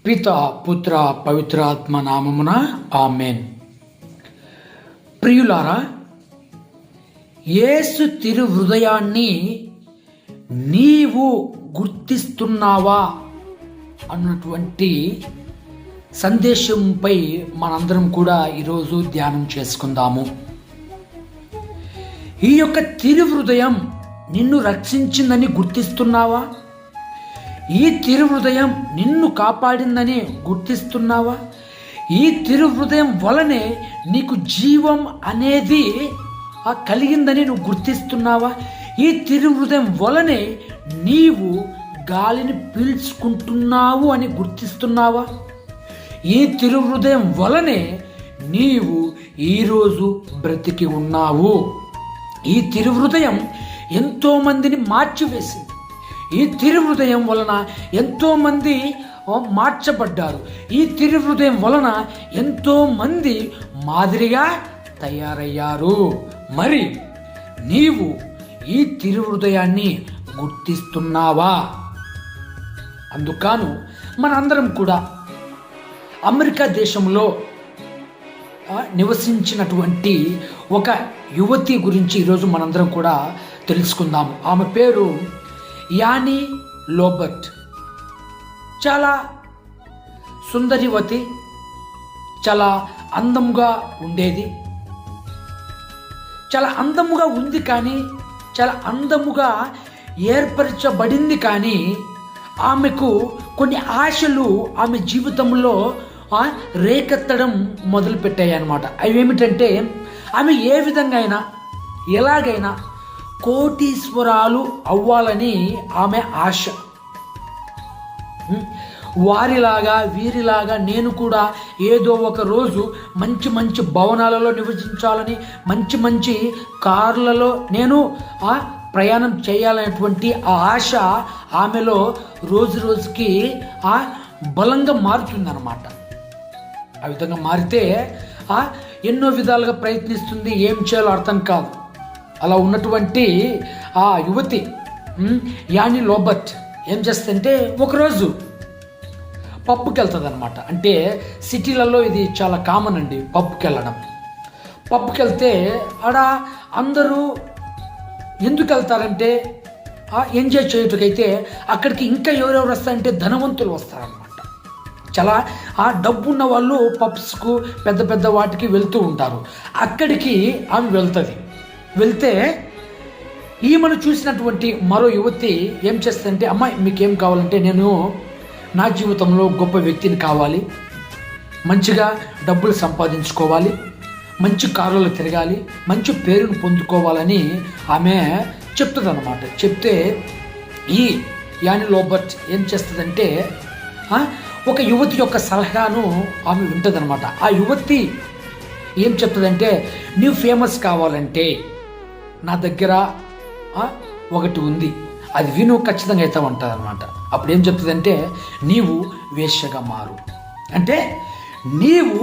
పిత పుత్ర పవిత్రాత్మ నామమున ఆమేన్. ప్రియులారా, యేసు తిరు హృదయాన్ని నీవు గుర్తిస్తున్నావా అన్నటువంటి సందేశంపై మనందరం కూడా ఈరోజు ధ్యానం చేసుకుందాము. ఈ యొక్క తిరు హృదయం నిన్ను రక్షించిందని గుర్తిస్తున్నావా? ఈ తిరు హృదయం నిన్ను కాపాడిందని గుర్తిస్తున్నావా? ఈ తిరు హృదయం వలనే నీకు జీవం అనేది కలిగిందని నువ్వు గుర్తిస్తున్నావా? ఈ తిరు హృదయం వలనే నీవు గాలిని పీల్చుకుంటున్నావు అని గుర్తిస్తున్నావా? ఈ తిరు హృదయం వలనే నీవు ఈరోజు బ్రతికి ఉన్నావు. ఈ తిరు హృదయం ఎంతోమందిని మార్చివేసింది. ఈ తిరు హృదయం వలన ఎంతోమంది మార్చబడ్డారు. ఈ తిరు హృదయం వలన ఎంతోమంది మాదిరిగా తయారయ్యారు. మరి నీవు ఈ తిరు హృదయాన్ని గుర్తిస్తున్నావా? అందుకను మనందరం కూడా అమెరికా దేశంలో నివసించినటువంటి ఒక యువతి గురించి ఈరోజు మనందరం కూడా తెలుసుకుందాము. ఆమె పేరు యానీ లోబర్ట్. చాలా సుందరివతి, చాలా అందంగా ఉండేది. చాలా అందముగా ఉంది, కానీ చాలా అందముగా ఏర్పరచబడింది. కానీ ఆమెకు కొన్ని ఆశలు ఆమె జీవితంలో రేకెత్తడం మొదలుపెట్టాయి అన్నమాట. అవి ఏమిటంటే, ఆమె ఏ విధంగా అయినా ఎలాగైనా కోటీశ్వరాలు అవ్వాలని ఆమె ఆశ. వారిలాగా వీరిలాగా నేను కూడా ఏదో ఒక రోజు మంచి మంచి భవనాలలో నివసించాలని, మంచి మంచి కార్లలో నేను ప్రయాణం చేయాలనేటువంటి ఆ ఆశ ఆమెలో రోజు రోజుకి బలంగా మారుతుందన్నమాట. ఆ విధంగా మారితే ఎన్నో విధాలుగా ప్రయత్నిస్తుంది. ఏం చేయాలో అర్థం కాదు. అలా ఉన్నటువంటి ఆ యువతి యానీ లోబర్ట్ ఏం చేస్తుందంటే, ఒకరోజు పబ్కి వెళ్తుంది అనమాట. అంటే సిటీలలో ఇది చాలా కామన్ అండి, పబ్కి వెళ్ళడం. పబ్కి వెళ్తే ఆడ అందరూ ఎందుకు వెళ్తారంటే ఎంజాయ్ చేయటకైతే. అక్కడికి ఇంకా ఎవరెవరు వస్తారంటే ధనవంతులు వస్తారనమాట. చాలా డబ్బున్న వాళ్ళు పబ్స్కు పెద్ద పెద్ద వాటికి వెళ్తూ ఉంటారు. అక్కడికి ఆమె వెళ్తే ఈమెను చూసినటువంటి మరో యువతి ఏం చేస్తుందంటే, అమ్మాయి మీకేం కావాలంటే, నేను నా జీవితంలో గొప్ప వ్యక్తిని కావాలి, మంచిగా డబ్బులు సంపాదించుకోవాలి, మంచి కారులో తిరగాలి, మంచి పేరును పొందుకోవాలని ఆమె చెప్తుంది అన్నమాట. చెప్తే ఈ యానీ లోబర్ట్ ఏం చేస్తుందంటే, ఒక యువతి యొక్క సలహాను ఆమె వింటుందన్నమాట. ఆ యువతి ఏం చెప్తుందంటే, నీవు ఫేమస్ కావాలంటే నా దగ్గర ఒకటి ఉంది, అది విను, ఖచ్చితంగా అవుతామంటుంది అనమాట. అప్పుడు ఏం చెప్తుందంటే, నీవు వేశ్యగా మారు. అంటే నీవు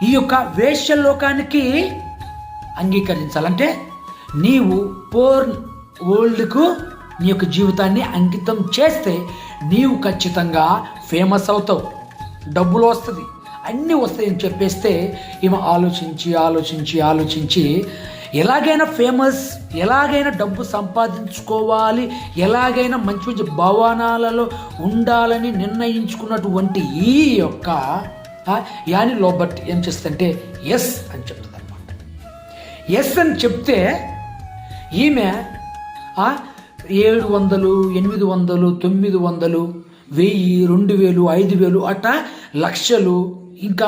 ఈ యొక్క వేశ్యలోకానికి అంగీకరించాలంటే నీవు పోర్న్ వరల్డ్కు నీ యొక్క జీవితాన్ని అంకితం చేస్తే నీవు ఖచ్చితంగా ఫేమస్ అవుతావు, డబ్బులు వస్తుంది, అన్నీ వస్తాయని చెప్పేస్తే ఈమె ఆలోచించి ఎలాగైనా ఫేమస్, ఎలాగైనా డబ్బు సంపాదించుకోవాలి, ఎలాగైనా మంచి మంచి భవనాలలో ఉండాలని నిర్ణయించుకున్నటువంటి ఈ యొక్క యానీ లోబర్ట్ ఏం చేస్తుందంటే ఎస్ అని చెప్తుంది అనమాట. ఎస్ అని చెప్తే ఈమె 700, 800, 900, 1000, 2000, 5000 అట్లా లక్షలు, ఇంకా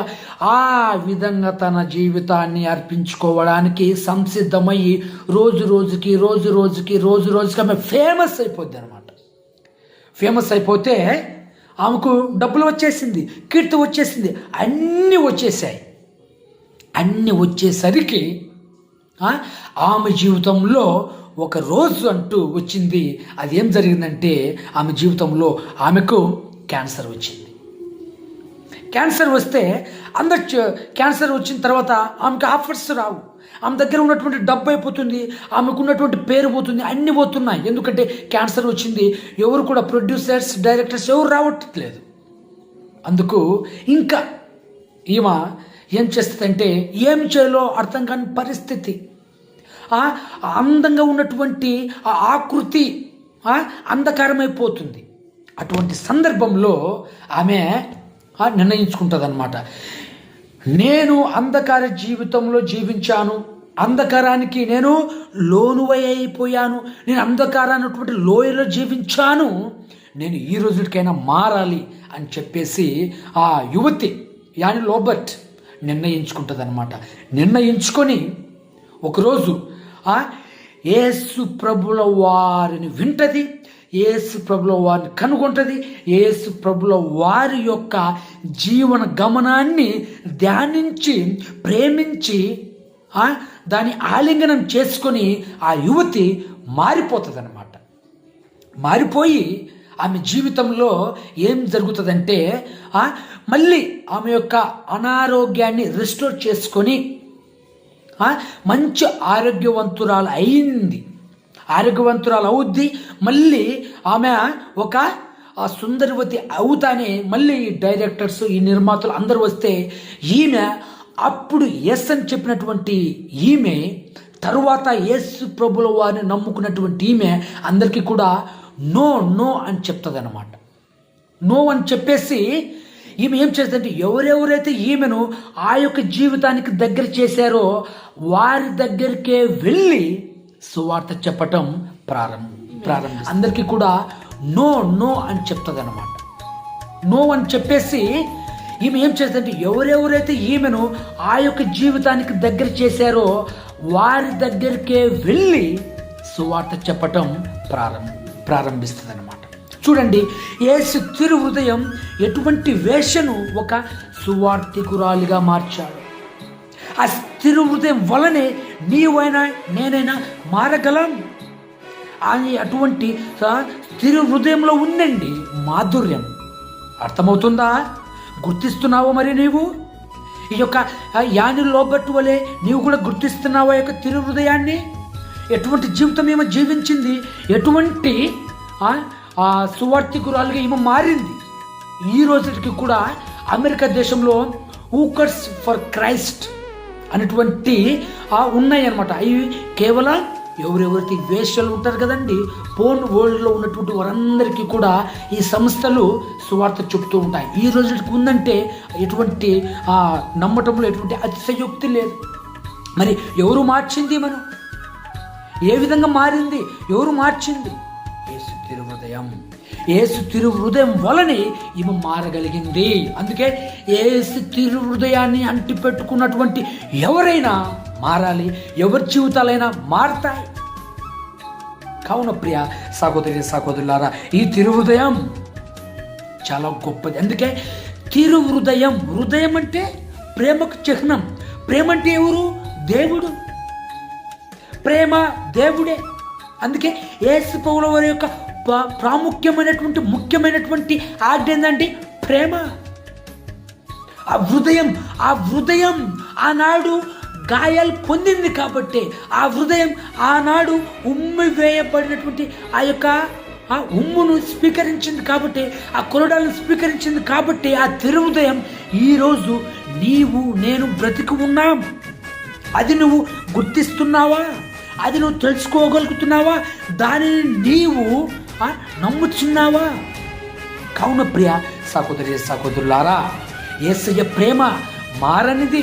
ఆ విధంగా తన జీవితాన్ని అర్పించుకోవడానికి సంసిద్ధమయ్యి రోజు రోజుకి ఆమె ఫేమస్ అయిపోద్ది అనమాట. ఫేమస్ అయిపోతే ఆమెకు డబ్బులు వచ్చేసింది, కీర్తి వచ్చేసింది, అన్నీ వచ్చేసాయి. అన్నీ వచ్చేసరికి ఆమె జీవితంలో ఒక రోజు అంటూ వచ్చింది. అది ఏం జరిగిందంటే, ఆమె జీవితంలో ఆమెకు క్యాన్సర్ వచ్చింది. క్యాన్సర్ వస్తే క్యాన్సర్ వచ్చిన తర్వాత ఆమెకు ఆఫర్స్ రావు. ఆమె దగ్గర ఉన్నటువంటి డబ్బు అయిపోతుంది, ఆమెకు ఉన్నటువంటి పేరు పోతుంది, అన్నీ పోతున్నాయి. ఎందుకంటే క్యాన్సర్ వచ్చింది. ఎవరు కూడా ప్రొడ్యూసర్స్, డైరెక్టర్స్ ఎవరు రావట్లేదు. అందుకు ఇంకా ఈమె ఏం చేస్తుందంటే ఏం చేయాలో అర్థం కాని పరిస్థితి. అందంగా ఉన్నటువంటి ఆ ఆకృతి అంధకారమైపోతుంది. అటువంటి సందర్భంలో ఆమె నిర్ణయించుకుంటుంది అనమాట, నేను అంధకార జీవితంలో జీవించాను, అంధకారానికి నేను లోనువై అయిపోయాను, నేను అంధకారమైనటువంటి లోయలో జీవించాను, నేను ఈ రోజుకైనా మారాలి అని చెప్పేసి ఆ యువతి యాని లోబర్ట్ నిర్ణయించుకుంటుంది అనమాట. నిర్ణయించుకొని ఒకరోజు యేసు ప్రభుల వారిని వింటది, యేసు ప్రభుల వారిని కనుగొంటది, యేసు ప్రభుల వారి యొక్క జీవన గమనాన్ని ధ్యానించి ప్రేమించి దాని ఆలింగనం చేసుకొని ఆ యువతి మారిపోతుంది అనమాట. మారిపోయి ఆమె జీవితంలో ఏం జరుగుతుందంటే మళ్ళీ ఆమె యొక్క అనారోగ్యాన్ని రిస్టోర్ చేసుకొని మంచి ఆరోగ్యవంతురాలు అయింది. ఆరోగ్యవంతురాలు అవుద్ది. మళ్ళీ ఆమె ఒక సుందరవతి అవుతానే మళ్ళీ ఈ డైరెక్టర్స్, ఈ నిర్మాతలు అందరూ వస్తే ఈమె అప్పుడు ఎస్ అని చెప్పినటువంటి ఈమె తరువాత యేసు ప్రభుల వారిని నమ్ముకున్నటువంటి ఈమె అందరికీ కూడా నో నో అని చెప్తుంది అనమాట. నో అని చెప్పేసి ఈమె ఏం చేస్తుందంటే ఎవరెవరైతే ఈమెను ఆ యొక్క జీవితానికి దగ్గర చేశారో వారి దగ్గరికే వెళ్ళి సువార్త చెప్పటం ప్రారంభం అందరికీ కూడా నో నో అని చెప్తుంది అనమాట. నో అని చెప్పేసి ఈమె ఏం చేస్తుందంటే ఎవరెవరైతే ఈమెను ఆ యొక్క జీవితానికి దగ్గర చేశారో వారి దగ్గరికే వెళ్ళి సువార్త చెప్పటం ప్రారంభిస్తుంది అనమాట. చూడండి, యేసు తిరు హృదయం ఎటువంటి వేషను ఒక సువార్థికురాలిగా మార్చాడు. ఆ స్థిర హృదయం వలనే నీవైనా నేనైనా మారగలం. అని అటువంటి స్థిర హృదయంలో ఉందండి మాధుర్యం. అర్థమవుతుందా? గుర్తిస్తున్నావా? మరి నీవు ఈ యొక్క యాని లోబట్టు వలె నీవు కూడా గుర్తిస్తున్నావా యొక్క తిరు హృదయాన్ని? ఎటువంటి జీవితం ఏమో జీవించింది, ఎటువంటి సువార్థికురాలుగా ఈమె మారింది. ఈ రోజుకి కూడా అమెరికా దేశంలో ఊకర్స్ ఫర్ క్రైస్ట్ అనేటువంటి ఉన్నాయి అన్నమాట. అవి కేవలం ఎవరెవరికి వేశ్యలు ఉంటారు కదండి, పోన్ వరల్డ్లో ఉన్నటువంటి వారందరికీ కూడా ఈ సంస్థలు సువార్త చెప్తూ ఉంటాయి. ఈ రోజుకి ఉందంటే ఎటువంటి నమ్మటంలో ఎటువంటి అతిశయోక్తి లేదు. మరి ఎవరు మార్చింది? మనం ఏ విధంగా మారింది? ఎవరు మార్చింది? యేసు తిరు హృదయం. యేసు తిరు హృదయం వలనే ఈమె మారగలిగింది. అందుకే యేసు తిరు హృదయాన్ని అంటి పెట్టుకున్నటువంటి ఎవరైనా మారాలి, ఎవరి జీవితాలైనా మారతాయి. కావున ప్రియ సహోదరి సహోదరులారా, ఈ తిరు హృదయం చాలా గొప్పది. అందుకే తిరు హృదయం, హృదయం అంటే ప్రేమకు చిహ్నం. ప్రేమ అంటే ఎవరు? దేవుడు. ప్రేమ దేవుడే. అందుకే యేసు పౌల వారి యొక్క ప్రాముఖ్యమైనటువంటి ముఖ్యమైనటువంటి ఆజ్ఞ ఏంటంటే ప్రేమ. ఆ హృదయం ఆనాడు గాయాలు పొందింది కాబట్టి, ఆ హృదయం ఆనాడు ఉమ్మి వేయబడినటువంటి ఆ యొక్క ఆ ఉమ్మును స్వీకరించింది కాబట్టి, ఆ కొరడాలను స్వీకరించింది కాబట్టి ఆ తిరు హృదయం ఈరోజు నీవు నేను బ్రతికి ఉన్నాం. అది నువ్వు గుర్తిస్తున్నావా? అది నువ్వు తెలుసుకోగలుగుతున్నావా? దానిని నీవు నమ్ముచున్నావా? కావున ప్రియ సహోదరి సహోదరులారా, యేసయ్య ప్రేమ మారనిది,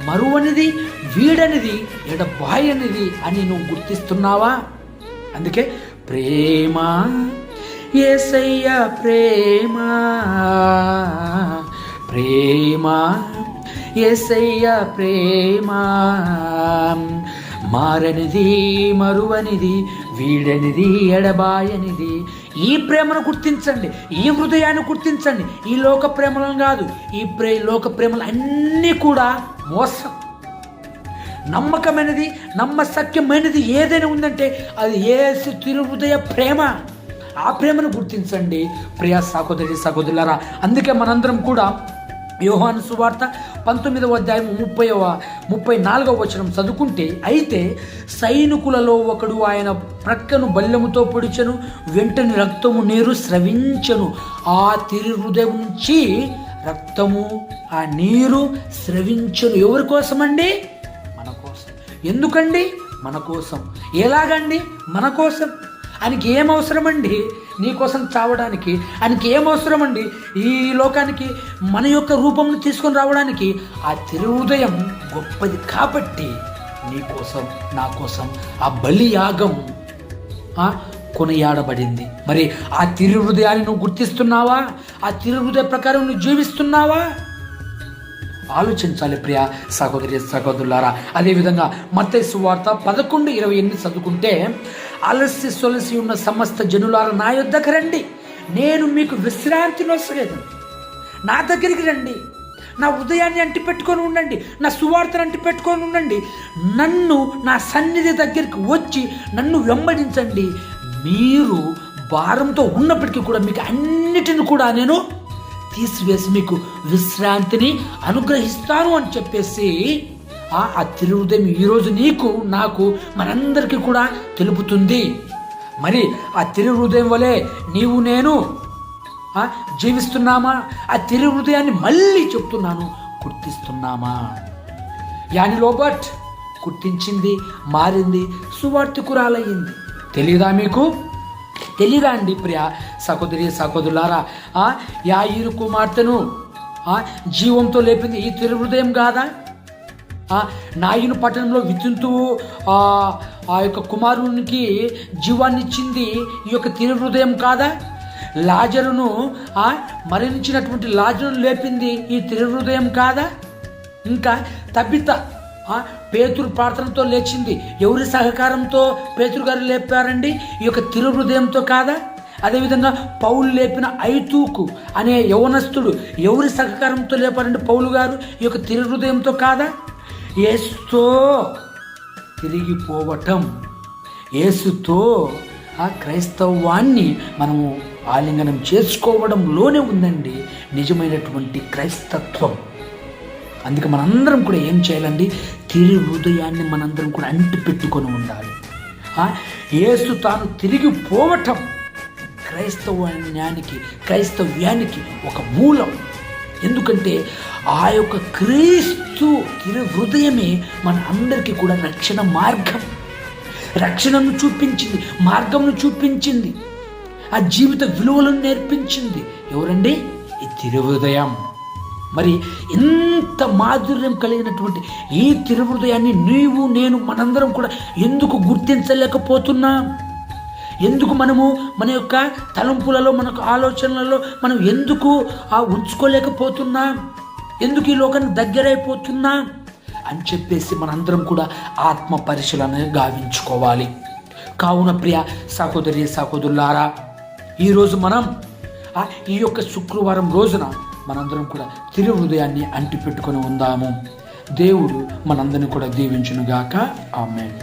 మరువనిది, వీడనిది, ఎడబాయనిది అని నువ్వు గుర్తిస్తున్నావా? అందుకే ప్రేమ, యేసయ్య ప్రేమ, ప్రేమ, యేసయ్య ప్రేమ మారనిది, మరువనిది, వీడనిది, ఎడబాయనిది. ఈ ప్రేమను గుర్తించండి, ఈ హృదయాన్ని గుర్తించండి. ఈ లోక ప్రేమలను కాదు. ఈ లోక ప్రేమలు అన్నీ కూడా మోసం. నమ్మకమైనది, నమ్మశక్యమైనది ఏదైనా ఉందంటే అది యేసు తిరు హృదయ ప్రేమ. ఆ ప్రేమను గుర్తించండి ప్రియ సహోదరి సహోదరులారా. అందుకే మనందరం కూడా యోహాను సువార్త 19వ అధ్యాయం 34వ వచనం చదువుకుంటే, అయితే సైనికులలో ఒకడు ఆయన ప్రక్కను బల్లెముతో పొడిచెను, వెంటనే రక్తము నీరు స్రవించెను, ఆ తిరు హృదయం నుంచి రక్తము ఆ నీరు స్రవించును. ఎవరి కోసమండి? మన కోసం. ఎందుకండి? మన కోసం. ఎలాగండి? మన కోసం. ఆయనకి ఏం అవసరమండి? నీ కోసం చావడానికి. ఆయనకి ఏం అవసరమండి? ఈ లోకానికి మన యొక్క రూపంను తీసుకొని రావడానికి. ఆ తిరుహృదయం గొప్పది కాబట్టి నీ కోసం, నా కోసం ఆ బలి యాగం కొనియాడబడింది. మరి ఆ తిరుహృదయాన్ని నువ్వు గుర్తిస్తున్నావా? ఆ తిరుహృదయ ప్రకారం నువ్వు జీవిస్తున్నావా? ఆలోచించాలి ప్రియ సహోదరి సహోదరులారా. అదేవిధంగా మత్తయి సువార్త 11:28 చదువుకుంటే, అలసి సొలసి ఉన్న సమస్త జనులారా నా యొద్దకు రండి, నేను మీకు విశ్రాంతిని వస్తలేదు. నా దగ్గరికి రండి, నా హృదయాన్ని అంటి పెట్టుకొని ఉండండి, నా సువార్తను అంటి పెట్టుకొని ఉండండి, నన్ను నా సన్నిధి దగ్గరికి వచ్చి నన్ను వెంబడించండి. మీరు భారంతో ఉన్నప్పటికీ కూడా మీకు అన్నిటిని కూడా నేను తీసివేసి మీకు విశ్రాంతిని అనుగ్రహిస్తాను అని చెప్పేసి ఆ తిరుహృదయం ఈరోజు నీకు నాకు మనందరికీ కూడా తెలుపుతుంది. మరి ఆ తిరుహృదయం వలె నీవు నేను జీవిస్తున్నామా? ఆ తిరుహృదయాన్ని మళ్ళీ చెప్తున్నాను, గుర్తిస్తున్నామా? యాని లోబర్ట్ గుర్తించింది, మారింది, సువార్తికురాలయ్యింది. తెలీదా మీకు? తెలీదా అండి ప్రియ సహోదరి సహోదరులారా? యాయీరు కుమార్తెను జీవంతో లేపింది ఈ తిరుహృదయం కాదా? నాయును పట్టణంలో విత్తుతూ ఆ యొక్క కుమారునికి జీవాన్ని ఇచ్చింది ఈ యొక్క తిరుహృదయం కాదా? లాజరును మరణించినటువంటి లాజరును లేపింది ఈ తిరుహృదయం కాదా? ఇంకా తబిత పేతురు ప్రార్థనతో లేచింది. ఎవరి సహకారంతో పేతురు గారు లేపారండి? ఈ యొక్క తిరుహృదయంతో కాదా? అదేవిధంగా పౌలు లేపిన ఐతూకు అనే యవనస్తుడు ఎవరి సహకారంతో లేపారండి? పౌలు గారు ఈ యొక్క తిరుహృదయంతో కాదా? యేసుతో తిరిగిపోవటం, యేసుతో ఆ క్రైస్తవాన్ని మనము ఆలింగనం చేసుకోవడంలోనే ఉందండి నిజమైనటువంటి క్రైస్తత్వం. అందుకే మనందరం కూడా ఏం చేయాలండి? తిరుహృదయాన్ని మనందరం కూడా అంటి పెట్టుకొని ఉండాలి. యేసు తాను తిరిగిపోవటం క్రైస్తవ్యానికి ఒక మూలం. ఎందుకంటే ఆ యొక్క క్రీస్తు తిరుహృదయమే మన అందరికీ కూడా రక్షణ మార్గం, రక్షణను చూపించింది, మార్గంను చూపించింది, ఆ జీవిత విలువలను నేర్పించింది. ఎవరండి? ఈ తిరుహృదయం. మరి ఎంత మాధుర్యం కలిగినటువంటి ఈ తిరుహృదయాన్ని నీవు నేను మనందరం కూడా ఎందుకు గుర్తించలేకపోతున్నాం? ఎందుకు మనము మన యొక్క తలంపులలో, మనకు ఆలోచనలలో మనం ఎందుకు ఉంచుకోలేకపోతున్నాం? ఎందుకు ఈ లోకానికి దగ్గరైపోతున్నాం అని చెప్పేసి మనందరం కూడా ఆత్మ పరిశీలన గావించుకోవాలి. కావున ప్రియ సహోదరి సహోదరులారా, ఈరోజు మనం ఈ యొక్క శుక్రవారం రోజున మనందరం కూడా తిరుహృదయాన్ని అంటి పెట్టుకొని ఉందాము. దేవుడు మనందరిని కూడా దీవించునుగాక. ఆమేన్.